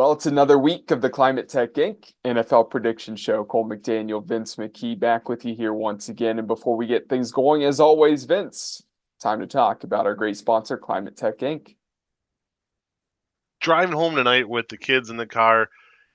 Well, it's another week of the Climate Tech Inc. NFL prediction show. Cole McDaniel, Vince McKee back with you here once again. And before we get things going, as always, Vince, time to talk about our great sponsor, Climate Tech Inc. Driving home tonight with the kids in the car,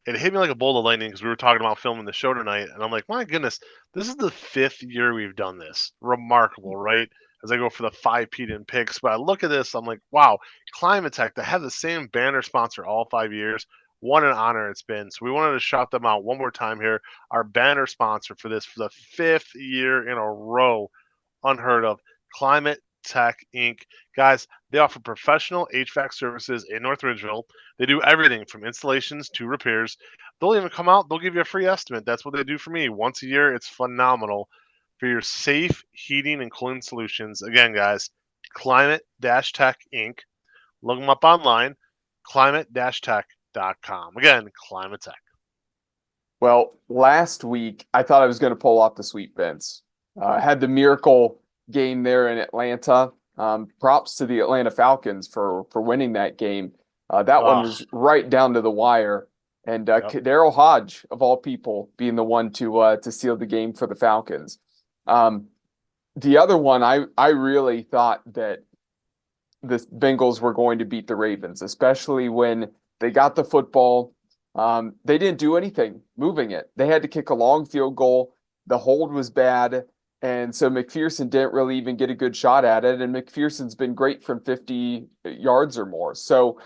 it hit me like a bolt of lightning because we were talking about filming the show tonight. And I'm like, my goodness, this is the 5th year we've done this. Remarkable, right? As I go for the 5 P picks. But I look at this, I'm like, wow, Climate Tech, to have the same banner sponsor all 5 years. What an honor it's been. So we wanted to shout them out one more time here. Our banner sponsor for this for the 5th year in a row. Unheard of. Climate Tech Inc. Guys, they offer professional HVAC services in North Ridgeville. They do everything from installations to repairs. They'll even come out, they'll give you a free estimate. That's what they do for me. Once a year, it's phenomenal for your safe heating and cooling solutions. Again, guys, Climate Tech Inc. Look them up online, climate-tech.com. Again, Climate Tech. Well, last week, I thought I was going to pull off the sweep, Vince. Had the miracle game there in Atlanta. Props to the Atlanta Falcons for winning that game. That one was right down to the wire. And Daryl Hodge, of all people, being the one to seal the game for the Falcons. The other one, I really thought that the Bengals were going to beat the Ravens, especially when they got the football. They didn't do anything moving it. They had to kick a long field goal. The hold was bad. And so McPherson didn't really even get a good shot at it. And McPherson's been great from 50 yards or more. So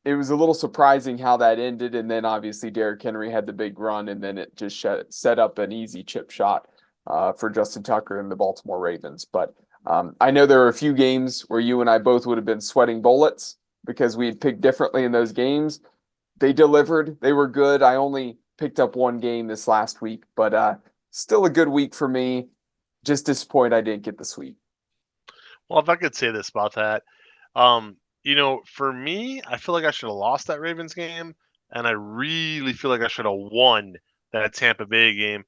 it was a little surprising how that ended. And then obviously Derrick Henry had the big run, and then it just set up an easy chip shot for Justin Tucker and the Baltimore Ravens. But I know there were a few games where you and I both would have been sweating bullets because we had picked differently in those games. They delivered. They were good. I only picked up one game this last week, but still a good week for me. Just disappointed I didn't get the sweep. Well, if I could say this about that, for me, I feel like I should have lost that Ravens game, and I really feel like I should have won that Tampa Bay game.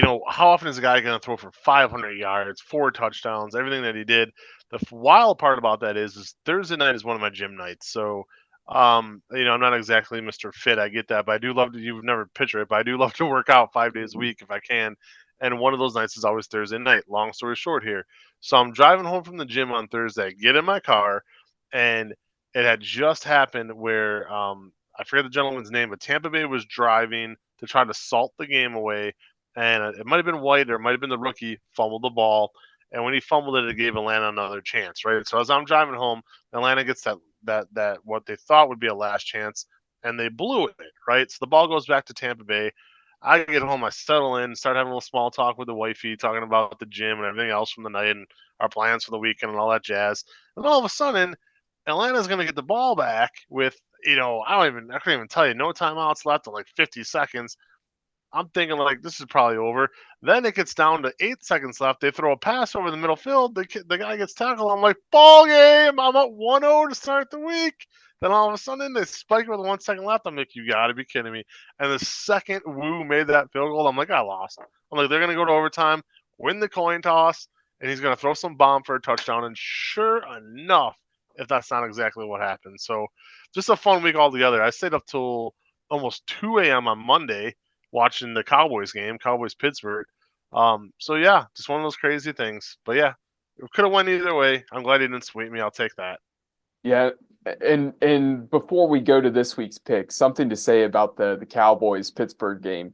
How often is a guy going to throw for 500 yards, 4 touchdowns, everything that he did? The wild part about that is Thursday night is one of my gym nights. So, I'm not exactly Mr. Fit. I get that, but I do love to. You've never picture it, but I do love to work out 5 days a week if I can. And one of those nights is always Thursday night. Long story short here. So I'm driving home from the gym on Thursday, get in my car, and it had just happened where I forget the gentleman's name, but Tampa Bay was driving to try to salt the game away, and it might have been White or it might have been the rookie fumbled the ball, and when he fumbled it, it gave Atlanta another chance, right? So as I'm driving home, Atlanta gets that what they thought would be a last chance, and they blew it, right? So the ball goes back to Tampa Bay. I get home, I settle in, start having a little small talk with the wifey, talking about the gym and everything else from the night and our plans for the weekend and all that jazz. And all of a sudden, Atlanta's going to get the ball back with, I couldn't even tell you, no timeouts left, like 50 seconds. I'm thinking like this is probably over. Then it gets down to 8 seconds left. They throw a pass over the middle field. The guy gets tackled. I'm like, ball game. I'm up 1-0 to start the week. Then all of a sudden they spike with 1 second left. I'm like, you got to be kidding me. And the second Wu made that field goal, I'm like, I lost. I'm like, they're going to go to overtime, win the coin toss, and he's going to throw some bomb for a touchdown. And sure enough, if that's not exactly what happened. So just a fun week altogether. I stayed up till almost 2 a.m. on Monday watching the Cowboys game, Cowboys Pittsburgh. So yeah, just one of those crazy things. But yeah, it could have went either way. I'm glad he didn't sweep me. I'll take that. Yeah, and before we go to this week's pick, something to say about the Cowboys Pittsburgh game.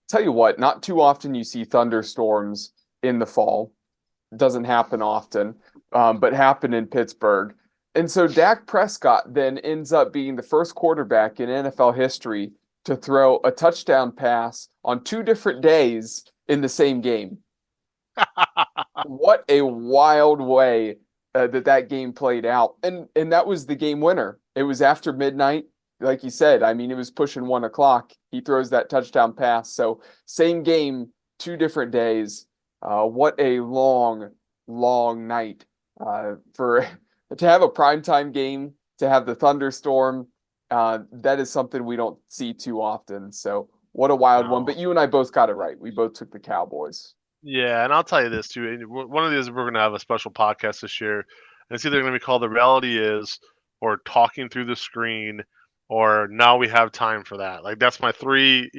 Tell you what, not too often you see thunderstorms in the fall. It doesn't happen often, but happened in Pittsburgh. And so Dak Prescott then ends up being the first quarterback in NFL history to throw a touchdown pass on 2 different days in the same game. What a wild way that game played out. And that was the game winner. It was after midnight. Like you said, I mean, it was pushing 1 o'clock. He throws that touchdown pass. So same game, 2 different days. What a long, long night for to have a primetime game, to have the thunderstorm. That is something we don't see too often. So what a wild one. But you and I both got it right. We both took the Cowboys. Yeah, and I'll tell you this too. One of these we're going to have a special podcast this year, and it's either going to be called "The Reality Is" or "Talking Through the Screen." or now we have time for that. Like that's my three,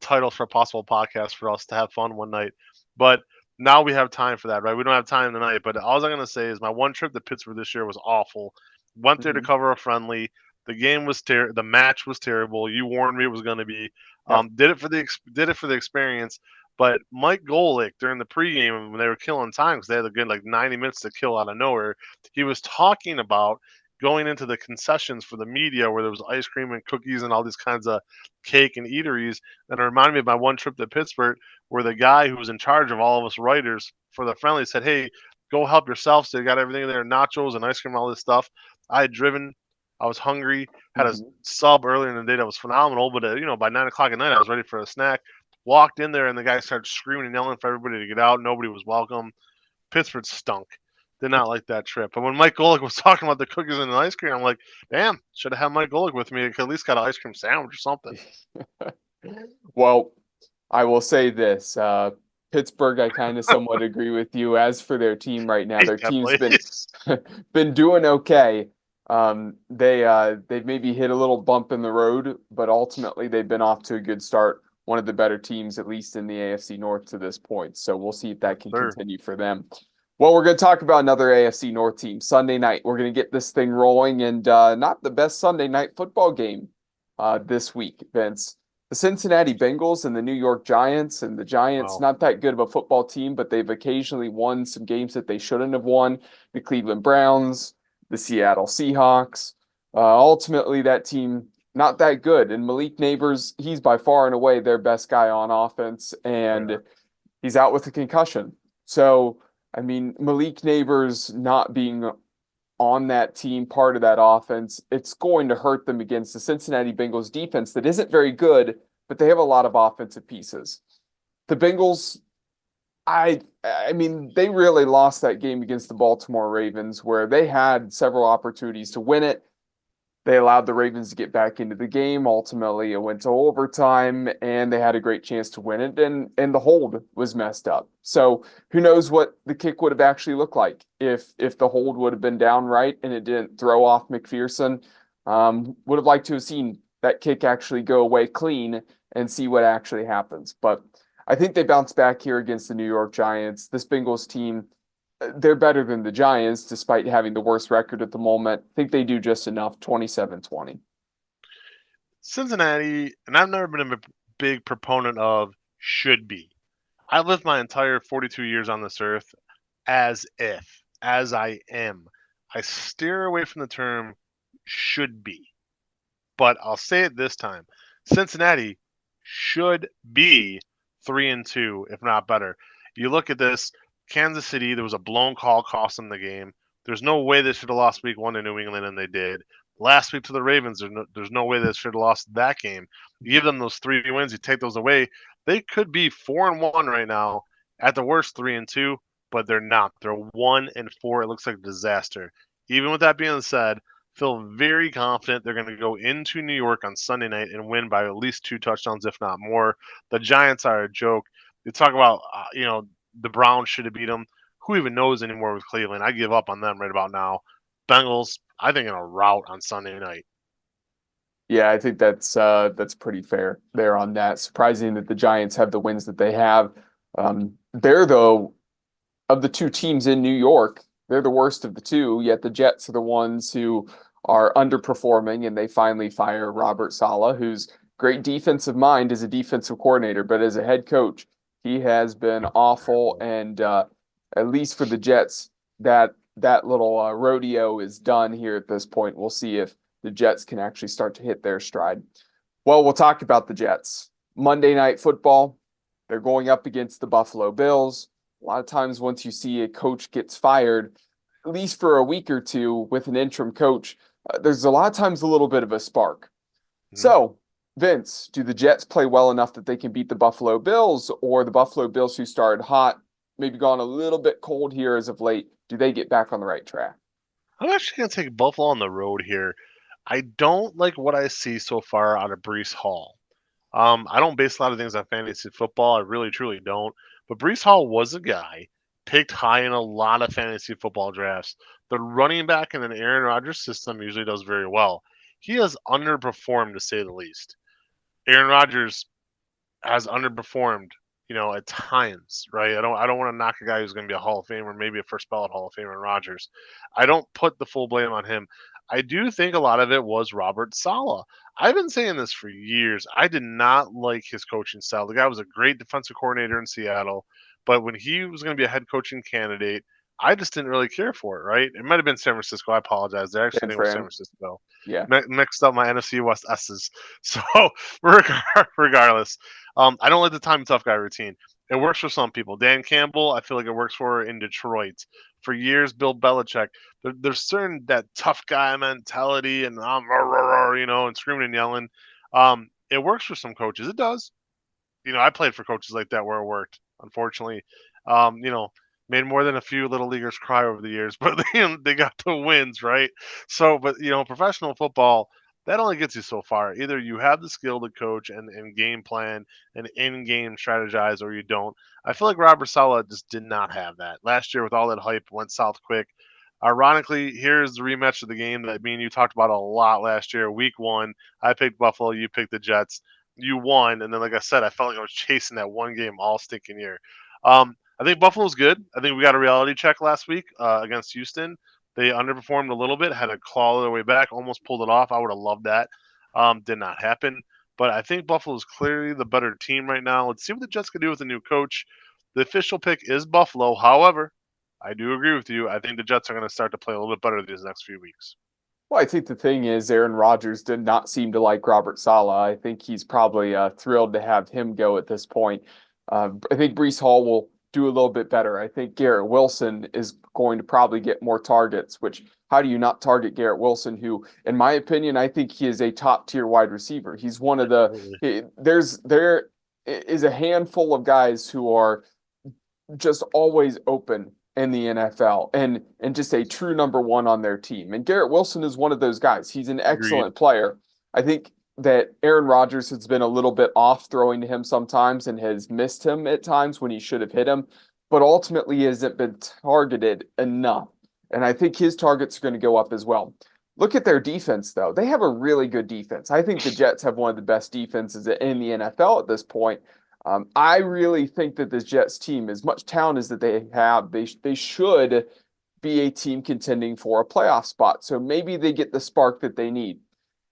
titles for a possible podcast for us to have fun one night. But now we have time for that, right? We don't have time tonight. But all I'm gonna say is my one trip to Pittsburgh this year was awful. Went there to Mhm. cover a friendly. The game was the match was terrible. You warned me it was going to be. Yep. Did it for the experience. But Mike Golick during the pregame when they were killing time because they had a good like 90 minutes to kill out of nowhere, he was talking about going into the concessions for the media where there was ice cream and cookies and all these kinds of cake and eateries. And it reminded me of my one trip to Pittsburgh where the guy who was in charge of all of us writers for the friendly said, "Hey, go help yourself." So they got everything in there, nachos and ice cream, and all this stuff. I had driven. I was hungry. Had a Mhm. sub earlier in the day that was phenomenal, but by 9 o'clock at night, I was ready for a snack. Walked in there, and the guy started screaming and yelling for everybody to get out. Nobody was welcome. Pittsburgh stunk. Did not like that trip. But when Mike Golick was talking about the cookies and the ice cream, I'm like, damn, should have had Mike Golick with me. I could at least got an ice cream sandwich or something. Well, I will say this, Pittsburgh, I kind of somewhat agree with you. As for their team right now, Hate their that team's been place. been doing okay. They've maybe hit a little bump in the road, but ultimately they've been off to a good start. One of the better teams, at least in the AFC North to this point. So we'll see if Yes, that can sir. continue for them. Well, we're going to talk about another AFC North team Sunday night. We're going to get this thing rolling, and not the best Sunday night football game this week, Vince. The Cincinnati Bengals and the New York Giants, and the Giants, Wow. not that good of a football team, but they've occasionally won some games that they shouldn't have won. The Cleveland Browns, the Seattle Seahawks. Ultimately, that team not that good. And Malik Neighbors, he's by far and away their best guy on offense, Yeah. and he's out with a concussion. So, I mean, Malik Neighbors not being on that team, part of that offense, it's going to hurt them against the Cincinnati Bengals defense that isn't very good, but they have a lot of offensive pieces. The Bengals, I mean, they really lost that game against the Baltimore Ravens where they had several opportunities to win it. They allowed the Ravens to get back into the game. Ultimately, it went to overtime, and they had a great chance to win it. And the hold was messed up. So who knows what the kick would have actually looked like if the hold would have been down right and it didn't throw off McPherson. Would have liked to have seen that kick actually go away clean and see what actually happens. But I think they bounced back here against the New York Giants. This Bengals team, they're better than the Giants, despite having the worst record at the moment. I think they do just enough, 27-20. Cincinnati, and I've never been a big proponent of should be. I've lived my entire 42 years on this earth as I am. I steer away from the term should be. But I'll say it this time. Cincinnati should be 3-2, if not better. You look at this, Kansas City, there was a blown call cost them the game. There's no way they should have lost week 1 to New England, and they did. Last week to the Ravens, there's no way they should have lost that game. You give them those 3 wins, you take those away, they could be 4-1 right now, at the worst 3-2, but they're not. They're 1-4. It looks like a disaster. Even with that being said, feel very confident they're going to go into New York on Sunday night and win by at least 2 touchdowns, if not more. The Giants are a joke. You talk about, the Browns should have beat them. Who even knows anymore with Cleveland? I give up on them right about now. Bengals, I think in a rout on Sunday night. Yeah, I think that's pretty fair there on that. Surprising that the Giants have the wins that they have. They're though of the two teams in New York, they're the worst of the two. Yet the Jets are the ones who are underperforming, and they finally fire Robert Saleh, who's great defensive mind as a defensive coordinator, but as a head coach, he has been awful. And at least for the Jets, that little rodeo is done here at this point. We'll see if the Jets can actually start to hit their stride. Well, we'll talk about the Jets. Monday Night Football, they're going up against the Buffalo Bills. A lot of times, once you see a coach gets fired, at least for a week or two with an interim coach, there's a lot of times a little bit of a spark. Mm-hmm. So, Vince, do the Jets play well enough that they can beat the Buffalo Bills, or the Buffalo Bills who started hot, maybe gone a little bit cold here as of late, do they get back on the right track? I'm actually going to take Buffalo on the road here. I don't like what I see so far out of Brees Hall. I don't base a lot of things on fantasy football. I really, truly don't. But Brees Hall was a guy picked high in a lot of fantasy football drafts. The running back in an Aaron Rodgers system usually does very well. he has underperformed to say the least. Aaron Rodgers has underperformed, at times, right? I don't want to knock a guy who's going to be a Hall of Famer, maybe a first ballot Hall of Famer, Rodgers. I don't put the full blame on him. I do think a lot of it was Robert Saleh. I've been saying this for years. I did not like his coaching style. The guy was a great defensive coordinator in Seattle, but when he was going to be a head coaching candidate, I just didn't really care for it, right? It might have been San Francisco. I apologize. I actually San think it was San Fran. Francisco. Yeah. Mixed up my NFC West S's. So regardless, I don't like the time tough guy routine. It works for some people. Dan Campbell, I feel like it works for in Detroit. For years, Bill Belichick. There's certain that tough guy mentality and and screaming and yelling. It works for some coaches. It does. I played for coaches like that where it worked. Unfortunately, um, you know, made more than a few little leaguers cry over the years, but they got the wins, right? So, but professional football that only gets you so far. Either you have the skill to coach and game plan and in-game strategize, or you don't. I feel like Robert Saleh just did not have that last year with all that hype. Went south quick. Ironically, here's the rematch of the game that me and you talked about a lot last year. Week 1, I picked Buffalo, you picked the Jets. You won, and then like I said, I felt like I was chasing that one game all stinking year. I think Buffalo's good. I think we got a reality check last week against Houston. They underperformed a little bit, had to claw their way back, almost pulled it off. I would have loved that. Did not happen. But I think Buffalo is clearly the better team right now. Let's see what the Jets can do with a new coach. The official pick is Buffalo. However, I do agree with you. I think the Jets are going to start to play a little bit better these next few weeks. Well, I think the thing is, Aaron Rodgers did not seem to like Robert Saleh. I think he's probably thrilled to have him go at this point. I think Breece Hall will do a little bit better. I think Garrett Wilson is going to probably get more targets, which how do you not target Garrett Wilson, who, in my opinion, I think he is a top tier wide receiver. He's one of there is a handful of guys who are just always open in the NFL and just a true number one on their team. And Garrett Wilson is one of those guys. He's an Agreed. excellent player. I think that Aaron Rodgers has been a little bit off throwing to him sometimes and has missed him at times when he should have hit him, but ultimately hasn't been targeted enough. And I think his targets are going to go up as well. Look at their defense, though. They have a really good defense. I think the Jets have one of the best defenses in the NFL at this point. I really think that this Jets team, as much talent as that they have, they should be a team contending for a playoff spot. So maybe they get the spark that they need.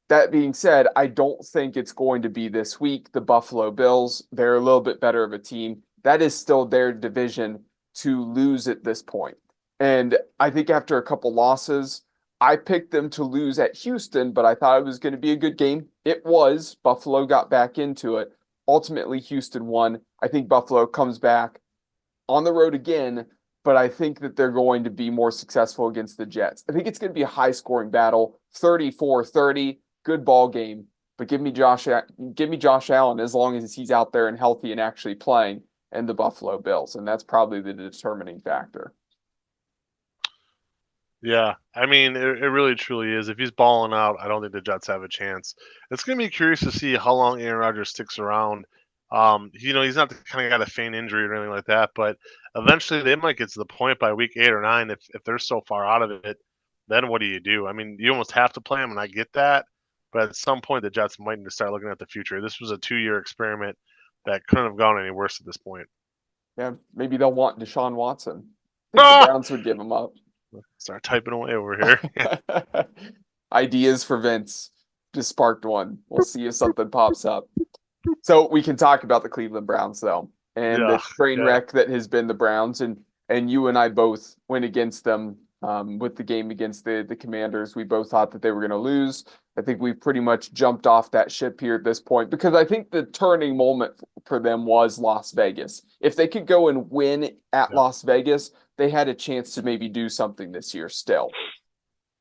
That being said, I don't think it's going to be this week. The Buffalo Bills, they're a little bit better of a team. That is still their division to lose at this point. And I think after a couple losses, I picked them to lose at Houston, but I thought it was going to be a good game. It was. Buffalo got back into it. Ultimately, Houston won. I think Buffalo comes back on the road again, but I think that they're going to be more successful against the Jets. I think it's going to be a high-scoring battle, 34-30, good ball game, but give me Josh Allen as long as he's out there and healthy and actually playing, and the Buffalo Bills, and that's probably the determining factor. Yeah, I mean, it really truly is. If he's balling out, I don't think the Jets have a chance. It's going to be curious to see how long Aaron Rodgers sticks around. He's not the kind of guy to feign injury or anything like that, but eventually they might get to the point by week 8 or 9 if they're so far out of it. Then what do you do? I mean, you almost have to play him, and I get that, but at some point the Jets might need to start looking at the future. This was a 2-year experiment that couldn't have gone any worse at this point. Yeah, maybe they'll want Deshaun Watson. I think the Ah! Browns would give him up. Start typing away over here. Ideas for Vince. Just sparked one. We'll see if something pops up. So we can talk about the Cleveland Browns, though, and the train wreck that has been the Browns. And you and I both went against them with the game against the Commanders. We both thought that they were going to lose. I think we pretty much jumped off that ship here at this point because I think the turning moment for them was Las Vegas. If they could go and win at Las Vegas, they had a chance to maybe do something this year still.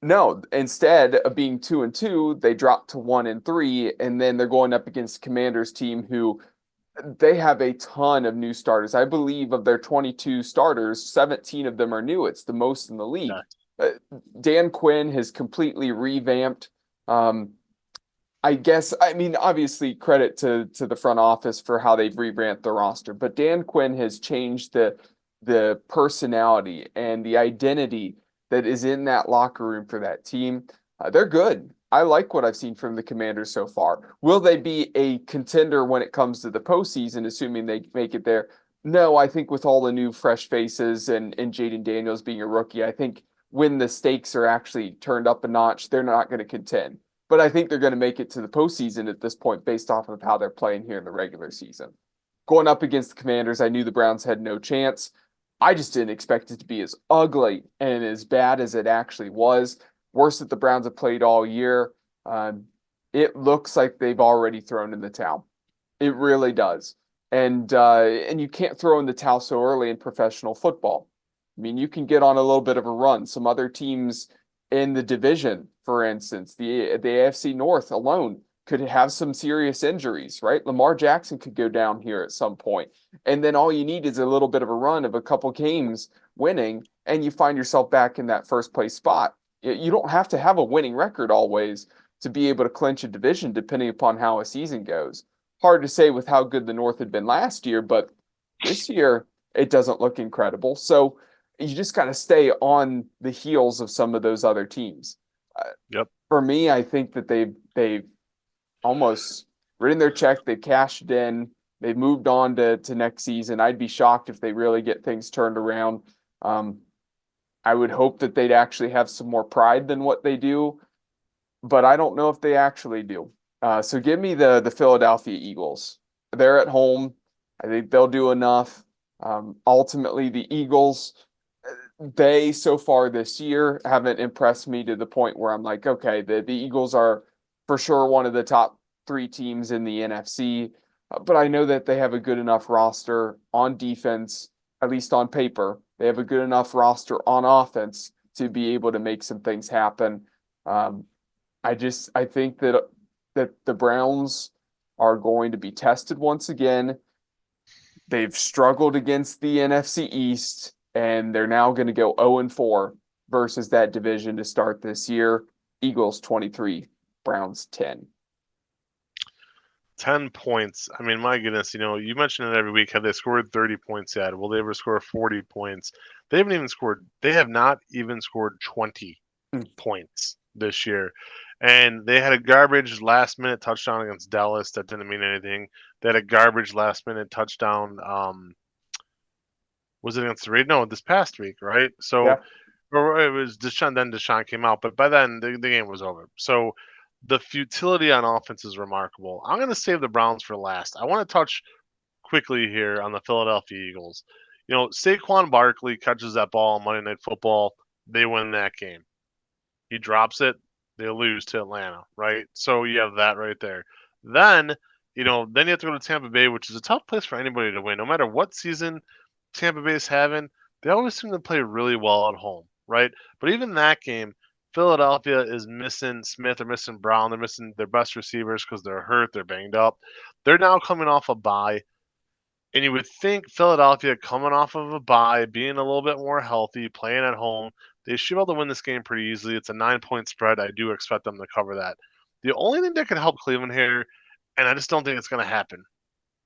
No, instead of being 2-2, they dropped to 1-3, and then they're going up against Commanders team who they have a ton of new starters. I believe of their 22 starters, 17 of them are new. It's the most in the league. Dan Quinn has completely revamped. Obviously credit to the front office for how they've revamped the roster, but Dan Quinn has changed the personality and the identity that is in that locker room for that team. They're good. I like what I've seen from the Commanders so far. Will they be a contender when it comes to the postseason, assuming they make it there? No, I think with all the new fresh faces and Jaden Daniels being a rookie, I think when the stakes are actually turned up a notch, they're not going to contend. But I think they're going to make it to the postseason at this point based off of how they're playing here in the regular season. Going up against the Commanders, I knew the Browns had no chance. I just didn't expect it to be as ugly and as bad as it actually was. Worst that the Browns have played all year. Um, it looks like they've already thrown in the towel. It really does. And you can't throw in the towel so early in professional football. I mean, you can get on a little bit of a run. Some other teams in the division, for instance, the AFC North alone could have some serious injuries, right? Lamar Jackson could go down here at some point. And then all you need is a little bit of a run of a couple games winning, and you find yourself back in that first place spot. You don't have to have a winning record always to be able to clinch a division, depending upon how a season goes. Hard to say with how good the North had been last year, but this year it doesn't look incredible. So you just got to stay on the heels of some of those other teams. Yep. For me, I think that they've almost written their check, they've cashed in, they've moved on to next season. I'd be shocked if they really get things turned around. I would hope that they'd actually have some more pride than what they do, but I don't know if they actually do. So give me the Philadelphia Eagles. They're at home. I think they'll do enough. Ultimately, the Eagles, they so far this year haven't impressed me to the point where I'm like, okay, the Eagles are for sure one of the top three teams in the NFC. But I know that they have a good enough roster on defense, at least on paper. They have a good enough roster on offense to be able to make some things happen. I think that the Browns are going to be tested once again. They've struggled against the NFC East, and they're now going to go 0-4 versus that division to start this year. Eagles 23, Browns 10. 10 points. I mean, my goodness, you mention it every week. Have they scored 30 points yet? Will they ever score 40 points? They have not even scored 20 points this year. And they had a garbage last minute touchdown against Dallas that didn't mean anything. They had a garbage last minute touchdown. Was it against the Raiders? No, this past week, right? So Yeah. or it was Deshaun. Then Deshaun came out, but by then the game was over. So the futility on offense is remarkable. I'm going to save the Browns for last. I want to touch quickly here on the Philadelphia Eagles. Saquon Barkley catches that ball on Monday Night Football. They win that game. He drops it. They lose to Atlanta, right? So you have that right there. Then, then you have to go to Tampa Bay, which is a tough place for anybody to win. No matter what season Tampa Bay is having, they always seem to play really well at home, right? But even that game, Philadelphia is missing Smith, they're missing Brown, they're missing their best receivers because they're hurt, they're banged up. They're now coming off a bye. And you would think Philadelphia coming off of a bye, being a little bit more healthy, playing at home, they should be able to win this game pretty easily. It's a 9-point spread. I do expect them to cover that. The only thing that could help Cleveland here, and I just don't think it's going to happen,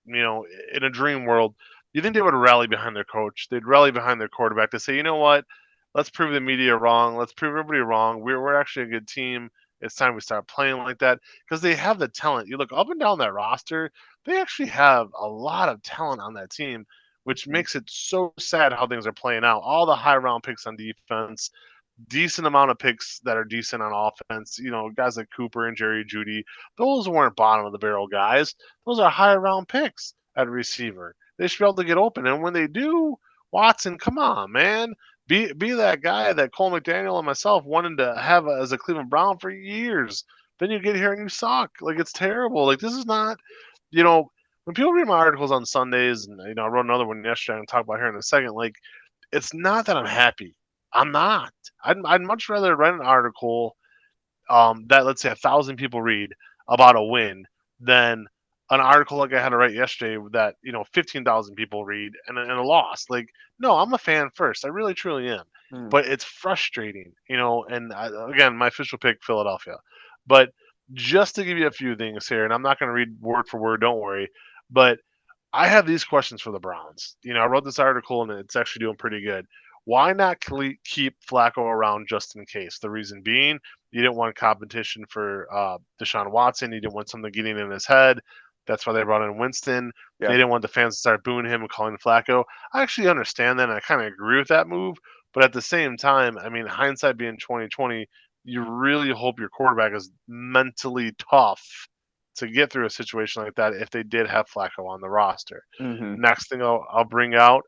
in a dream world, you think they would rally behind their coach. They'd rally behind their quarterback to say, you know what? Let's prove the media wrong. Let's prove everybody wrong. We're actually a good team. It's time we start playing like that because they have the talent. You look up and down that roster, they actually have a lot of talent on that team, which makes it so sad how things are playing out. All the high round picks on defense, decent amount of picks that are decent on offense. Guys like Cooper and Jerry Judy, those weren't bottom of the barrel guys. Those are high round picks at receiver. They should be able to get open. And when they do, Watson, come on, man. Be that guy that Cole McDaniel and myself wanted to have as a Cleveland Brown for years. Then you get here and you suck. Like, it's terrible. Like, this is not, when people read my articles on Sundays, and, I wrote another one yesterday and talk about here in a second, like, it's not that I'm happy. I'm not. I'd much rather write an article that, let's say, 1,000 people read about a win than an article like I had to write yesterday that 15,000 people read and a loss. Like, no, I'm a fan first. I really truly am. Mm. But it's frustrating, And again, my official pick, Philadelphia. But just to give you a few things here, and I'm not going to read word for word. Don't worry. But I have these questions for the Browns. I wrote this article and it's actually doing pretty good. Why not keep Flacco around just in case? The reason being, You didn't want competition for Deshaun Watson. You didn't want something getting in his head. That's why they brought in Winston. Yeah. They didn't want the fans to start booing him and calling Flacco. I actually understand that, and I kind of agree with that move. But at the same time, I mean, hindsight being 2020, you really hope your quarterback is mentally tough to get through a situation like that if they did have Flacco on the roster. Mm-hmm. Next thing I'll bring out,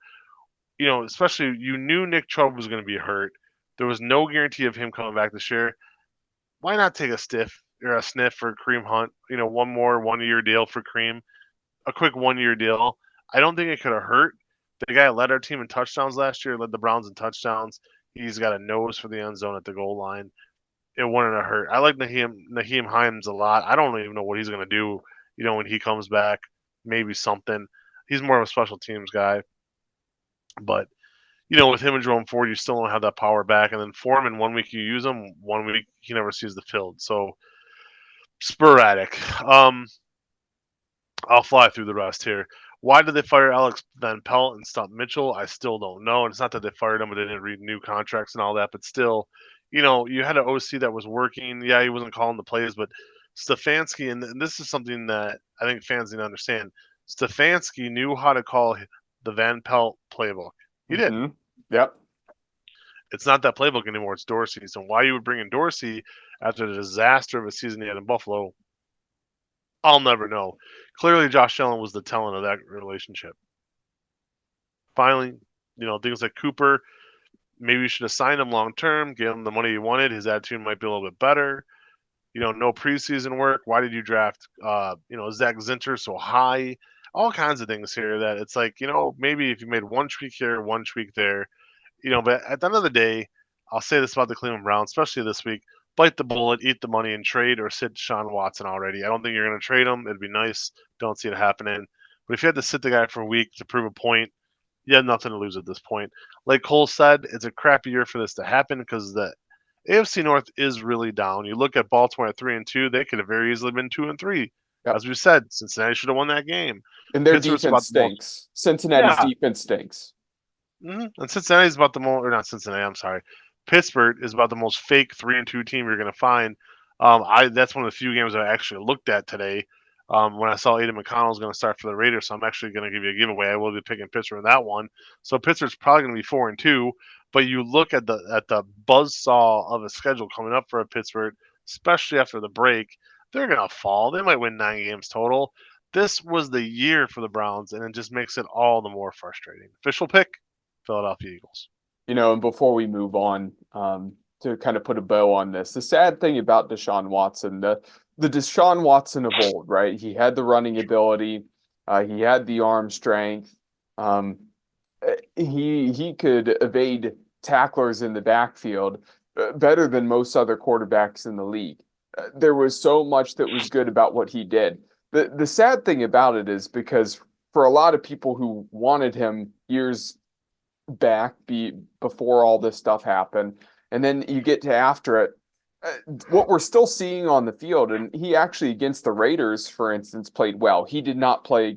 especially you knew Nick Chubb was going to be hurt. There was no guarantee of him coming back this year. Why not take a sniff for Kareem Hunt? One more 1 year deal for Kareem, a quick 1 year deal. I don't think it could have hurt. The guy led our team in touchdowns last year, led the Browns in touchdowns. He's got a nose for the end zone at the goal line. It wouldn't have hurt. I like Naheem Hines a lot. I don't even know what he's going to do, when he comes back. Maybe something. He's more of a special teams guy. But, with him and Jerome Ford, you still don't have that power back. And then Foreman, 1 week you use him, 1 week he never sees the field. So, sporadic. I'll fly through the rest here. Why did they fire Alex Van Pelt and stop Mitchell? I still don't know. And it's not that they fired him, but they didn't read new contracts and all that. But still, you had an OC that was working. Yeah, he wasn't calling the plays, but Stefanski, and this is something that I think fans need to understand. Stefanski knew how to call the Van Pelt playbook. He did. Mm-hmm. Yep. It's not that playbook anymore. It's Dorsey's. And why you would bring in Dorsey after the disaster of a season he had in Buffalo, I'll never know. Clearly, Josh Allen was the talent of that relationship. Finally, things like Cooper, maybe you should have signed him long term, gave him the money he wanted. His attitude might be a little bit better. No preseason work. Why did you draft, Zach Zinter so high? All kinds of things here that it's like, maybe if you made one tweak here, one tweak there, but at the end of the day, I'll say this about the Cleveland Browns, especially this week. Bite the bullet, eat the money, and trade or sit Deshaun Watson already. I don't think you're going to trade him. It'd be nice. Don't see it happening. But if you had to sit the guy for a week to prove a point, you had nothing to lose at this point. Like Cole said, it's a crappy year for this to happen because the AFC North is really down. You look at Baltimore at 3-2; they could have very easily been 2-3. Yep. As we said, Cincinnati should have won that game. And their Pittsburgh's defense stinks. Cincinnati's defense stinks. And Cincinnati's about the most, or not Cincinnati, I'm sorry. Pittsburgh is about the most fake 3-2 team you're going to find. That's one of the few games I actually looked at today when I saw Aiden McConnell was going to start for the Raiders. So I'm actually going to give you a giveaway. I will be picking Pittsburgh in that one. So Pittsburgh's probably going to be 4-2. But you look at the buzzsaw of a schedule coming up for Pittsburgh, especially after the break, they're going to fall. They might win 9 games total. This was the year for the Browns, and it just makes it all the more frustrating. Official pick, Philadelphia Eagles. And before we move on, to kind of put a bow on this, the sad thing about Deshaun Watson, the Deshaun Watson of old, right? He had the running ability, he had the arm strength, he could evade tacklers in the backfield better than most other quarterbacks in the league. There was so much that was good about what he did. The sad thing about it is because for a lot of people who wanted him years back before all this stuff happened, and then you get to after it, what we're still seeing on the field, and he actually against the Raiders, for instance, played well. He did not play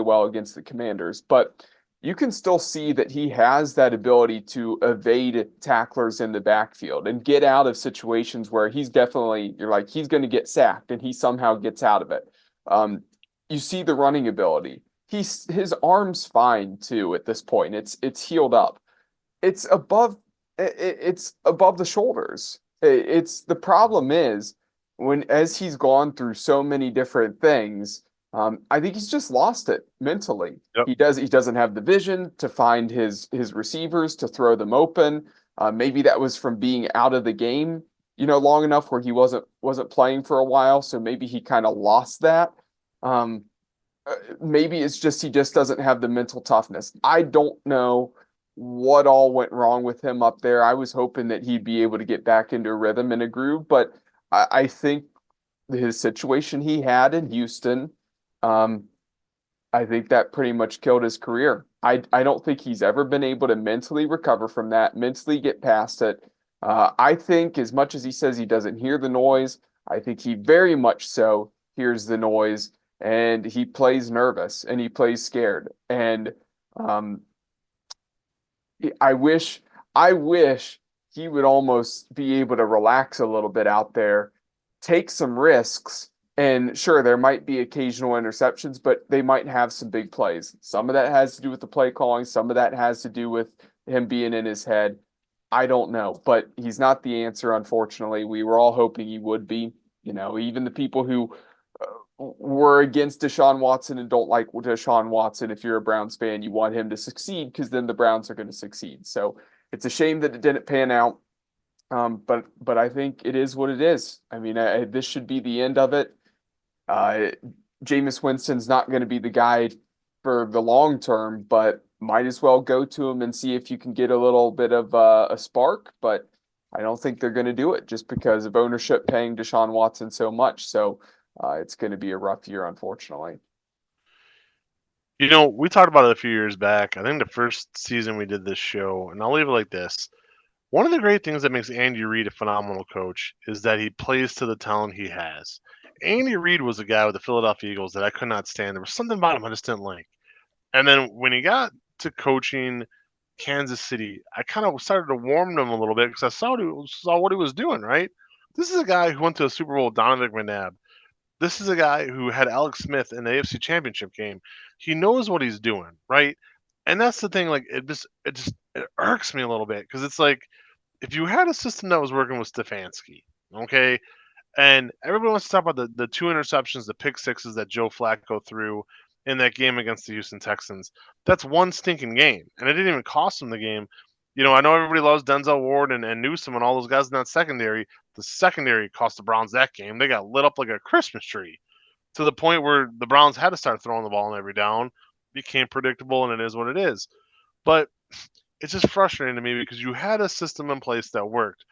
well against the Commanders, but you can still see that he has that ability to evade tacklers in the backfield and get out of situations where you're like, he's going to get sacked, and he somehow gets out of it. You see the running ability. His arm's fine too at this point. It's healed up. It's above the shoulders. The problem is as he's gone through so many different things, I think he's just lost it mentally. Yep. He doesn't have the vision to find his receivers to throw them open. Maybe that was from being out of the game, long enough where he wasn't playing for a while. So maybe he kind of lost that. Maybe it's just he just doesn't have the mental toughness. I don't know what all went wrong with him up there. I was hoping that he'd be able to get back into a rhythm and a groove, but I think his situation he had in Houston, I think that pretty much killed his career. I don't think he's ever been able to mentally recover from that, mentally get past it. I think as much as he says he doesn't hear the noise, I think he very much so hears the noise, and he plays nervous and he plays scared. And I wish he would almost be able to relax a little bit out there, take some risks. And sure, there might be occasional interceptions, but they might have some big plays. Some of that has to do with the play calling. Some of that has to do with him being in his head. I don't know, but he's not the answer, unfortunately. We were all hoping he would be. Even the people who were against Deshaun Watson and don't like Deshaun Watson, if you're a Browns fan, you want him to succeed because then the Browns are going to succeed. So it's a shame that it didn't pan out. But I think it is what it is. I mean, this should be the end of it. Jameis Winston's not going to be the guy for the long term, but might as well go to him and see if you can get a little bit of a spark. But I don't think they're going to do it just because of ownership paying Deshaun Watson so much. So it's going to be a rough year, unfortunately. We talked about it a few years back. I think the first season we did this show, and I'll leave it like this. One of the great things that makes Andy Reid a phenomenal coach is that he plays to the talent he has. Andy Reid was a guy with the Philadelphia Eagles that I could not stand. There was something about him I just didn't like. And then when he got to coaching Kansas City, I kind of started to warm to him a little bit because I saw what he was doing, right? This is a guy who went to a Super Bowl with Donovan McNabb. This is a guy who had Alex Smith in the AFC Championship game. He knows what he's doing, right? And that's the thing. Like it irks me a little bit because it's like if you had a system that was working with Stefanski, okay, and everybody wants to talk about the two interceptions, the pick sixes that Joe Flacco threw in that game against the Houston Texans. That's one stinking game, and it didn't even cost them the game. I know everybody loves Denzel Ward and Newsom and all those guys in that secondary. The secondary cost the Browns that game. They got lit up like a Christmas tree to the point where the Browns had to start throwing the ball in every down. Became predictable, and it is what it is. But it's just frustrating to me because you had a system in place that worked.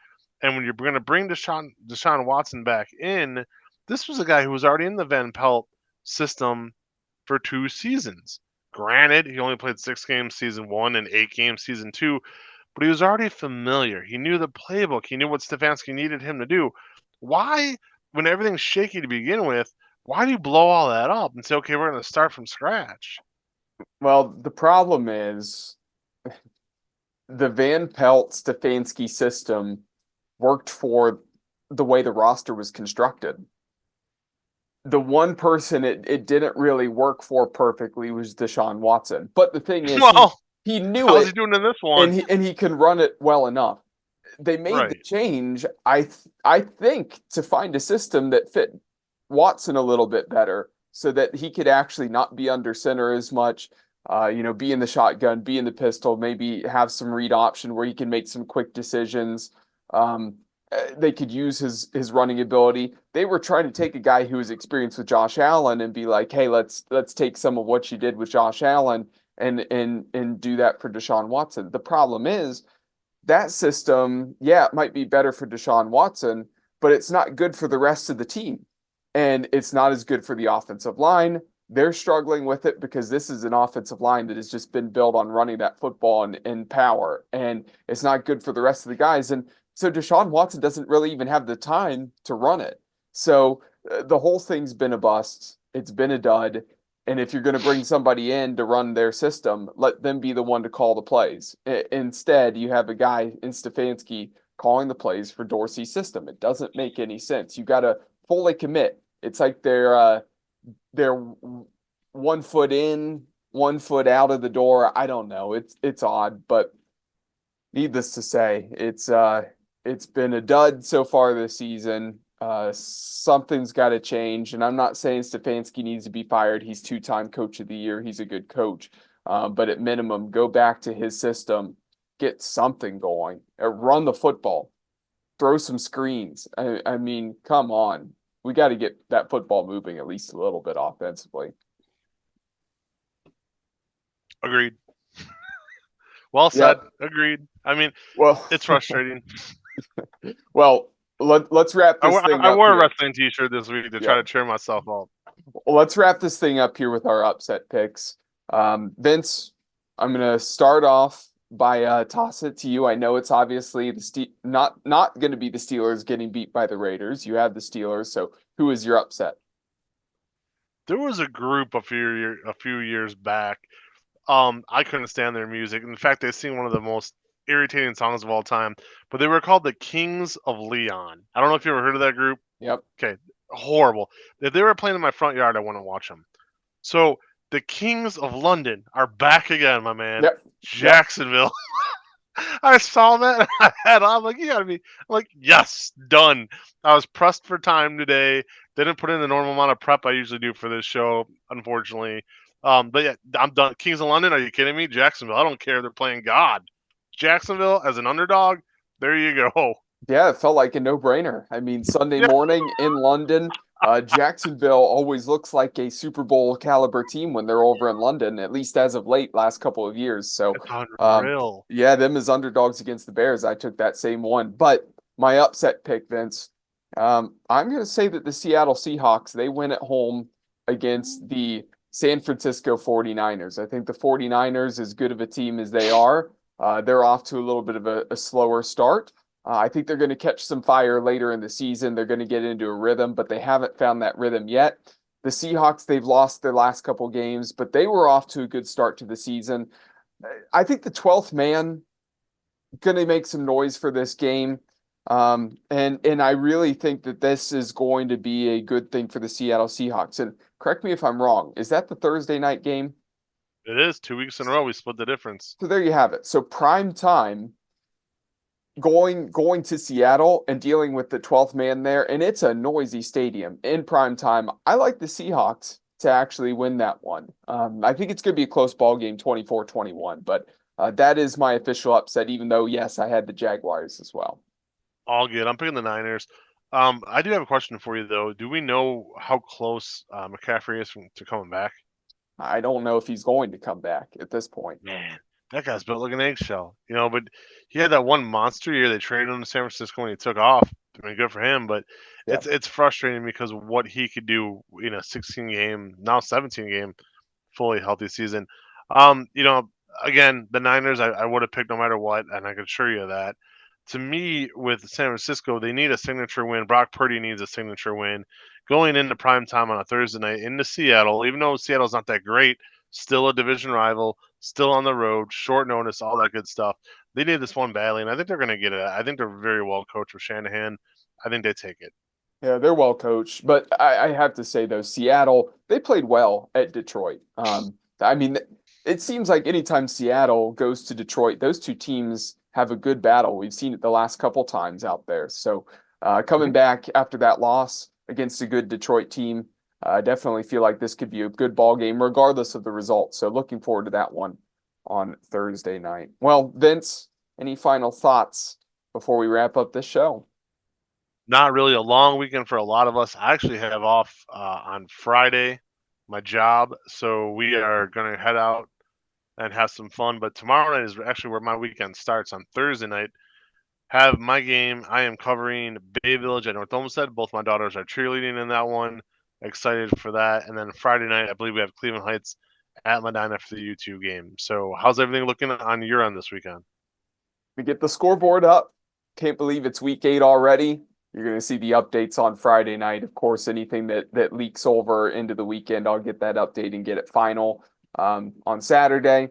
And when you're going to bring Deshaun Watson back in, this was a guy who was already in the Van Pelt system for 2 seasons. Granted, he only played 6 games season 1 and 8 games season 2, but he was already familiar. He knew the playbook. He knew what Stefanski needed him to do. Why, when everything's shaky to begin with, why do you blow all that up and say, okay, we're going to start from scratch? Well, the problem is the Van Pelt Stefanski system worked for the way the roster was constructed. The one person it didn't really work for perfectly was Deshaun Watson. But the thing is, Well, he knew how's he it, doing in this one? and he can run it well enough. They made the Right. change, I think, to find a system that fit Watson a little bit better, so that he could actually not be under center as much. Be in the shotgun, be in the pistol, maybe have some read option where he can make some quick decisions. They could use his running ability. They were trying to take a guy who was experienced with Josh Allen and be like, hey, let's take some of what you did with Josh Allen and do that for Deshaun Watson. The problem is that system, yeah, it might be better for Deshaun Watson, but it's not good for the rest of the team. And it's not as good for the offensive line. They're struggling with it because this is an offensive line that has just been built on running that football and power. And it's not good for the rest of the guys. And so Deshaun Watson doesn't really even have the time to run it. So the whole thing's been a bust. It's been a dud. And if you're going to bring somebody in to run their system, let them be the one to call the plays. Instead, you have a guy in Stefanski calling the plays for Dorsey's system. It doesn't make any sense. You got to fully commit. It's like they're 1 foot in, 1 foot out of the door. I don't know. It's odd, but needless to say, it's been a dud so far this season. Something's got to change, and I'm not saying Stefanski needs to be fired. He's 2-time coach of the year. He's a good coach, but at minimum, go back to his system, get something going, run the football, throw some screens. I mean, come on. We got to get that football moving at least a little bit offensively. Agreed. Well said. Yeah. Agreed. I mean, Well, it's frustrating. well, let's wrap this thing I up wore a here. wrestling T-shirt this week to try to cheer myself up. Well, let's wrap this thing up here with our upset picks. Vince, I'm gonna start off by toss it to you. I know it's obviously not going to be the Steelers getting beat by the Raiders. You have the Steelers, so who is your upset? There was a group a few years back. I couldn't stand their music. In fact, they sing one of the most irritating songs of all time, but they were called the Kings of Leon. I don't know if you ever heard of that group. Yep. Okay, horrible. If they were playing in my front yard, I wouldn't watch them. So the Kings of London are back again, my man. Yep. Yep. Jacksonville. I saw that and I had I'm like, you gotta be I'm like, yes, done. I was pressed for time today. Didn't put in the normal amount of prep I usually do for this show, unfortunately. But yeah, I'm done. Kings of London, are you kidding me? Jacksonville. I don't care if they're playing God. Jacksonville as an underdog, there you go. Yeah, it felt like a no-brainer. I mean, Sunday Yeah, morning in London, Jacksonville always looks like a Super Bowl caliber team when they're over in London, at least as of late, last couple of years. So, it's um, unreal. yeah, them as underdogs against the Bears. I took that same one. But my upset pick, Vince, I'm going to say that the Seattle Seahawks, they win at home against the San Francisco 49ers. I think the 49ers, as good of a team as they are, they're off to a little bit of a slower start. I think they're going to catch some fire later in the season. They're going to get into a rhythm, but they haven't found that rhythm yet. The Seahawks, they've lost their last couple games, but they were off to a good start to the season. I think the 12th man going to make some noise for this game. And I really think that this is going to be a good thing for the Seattle Seahawks. And correct me if I'm wrong. Is that the Thursday night game? It is 2 weeks in a row. We split the difference. So there you have it. So prime time going to Seattle and dealing with the 12th man there, and it's a noisy stadium in prime time. I like the Seahawks to actually win that one. I think it's going to be a close ball game, 24-21, but that is my official upset, even though, yes, I had the Jaguars as well. All good. I'm picking the Niners. I do have a question for you though. Do we know how close McCaffrey is to coming back? I don't know if he's going to come back at this point. Man, that guy's built like an eggshell, But he had that one monster year. They traded him to San Francisco when he took off. I mean, good for him, but Yeah. it's frustrating because of what he could do in a 16 game, now 17 game, fully healthy season. Again, the Niners I would have picked no matter what, and I can assure you of that. To me, with San Francisco, they need a signature win. Brock Purdy needs a signature win. Going into prime time on a Thursday night into Seattle, even though Seattle's not that great, still a division rival, still on the road, short notice, all that good stuff. They need this one badly, and I think they're going to get it. I think they're very well coached with Shanahan. I think they take it. Yeah, they're well coached, but I have to say though, Seattle, they played well at Detroit. I mean, it seems like anytime Seattle goes to Detroit, those two teams have a good battle. We've seen it the last couple times out there. So coming back after that loss against a good Detroit team, I definitely feel like this could be a good ball game, regardless of the result. So looking forward to that one on Thursday night. Well, Vince, any final thoughts before we wrap up this show? Not really a long weekend for a lot of us. I actually have off on Friday, my job, so we are going to head out and have some fun. But tomorrow night is actually where my weekend starts. On Thursday night, have my game. I am covering Bay Village at North Olmsted. Both my daughters are cheerleading in that one. Excited for that. And then Friday night, I believe we have Cleveland Heights at Medina for the U2 game. So how's everything looking on your end this weekend? We get the scoreboard up. Can't believe it's week 8 already. You're going to see the updates on Friday night. Of course, anything that leaks over into the weekend, I'll get that update and get it final on Saturday.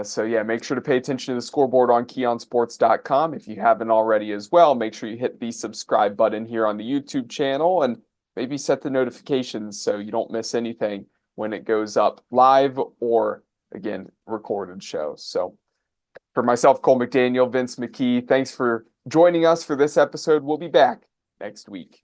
So yeah, make sure to pay attention to the scoreboard on keonsports.com. If you haven't already as well, make sure you hit the subscribe button here on the YouTube channel and maybe set the notifications so you don't miss anything when it goes up live or, again, recorded shows. So for myself, Cole McDaniel, Vince McKee, thanks for joining us for this episode. We'll be back next week.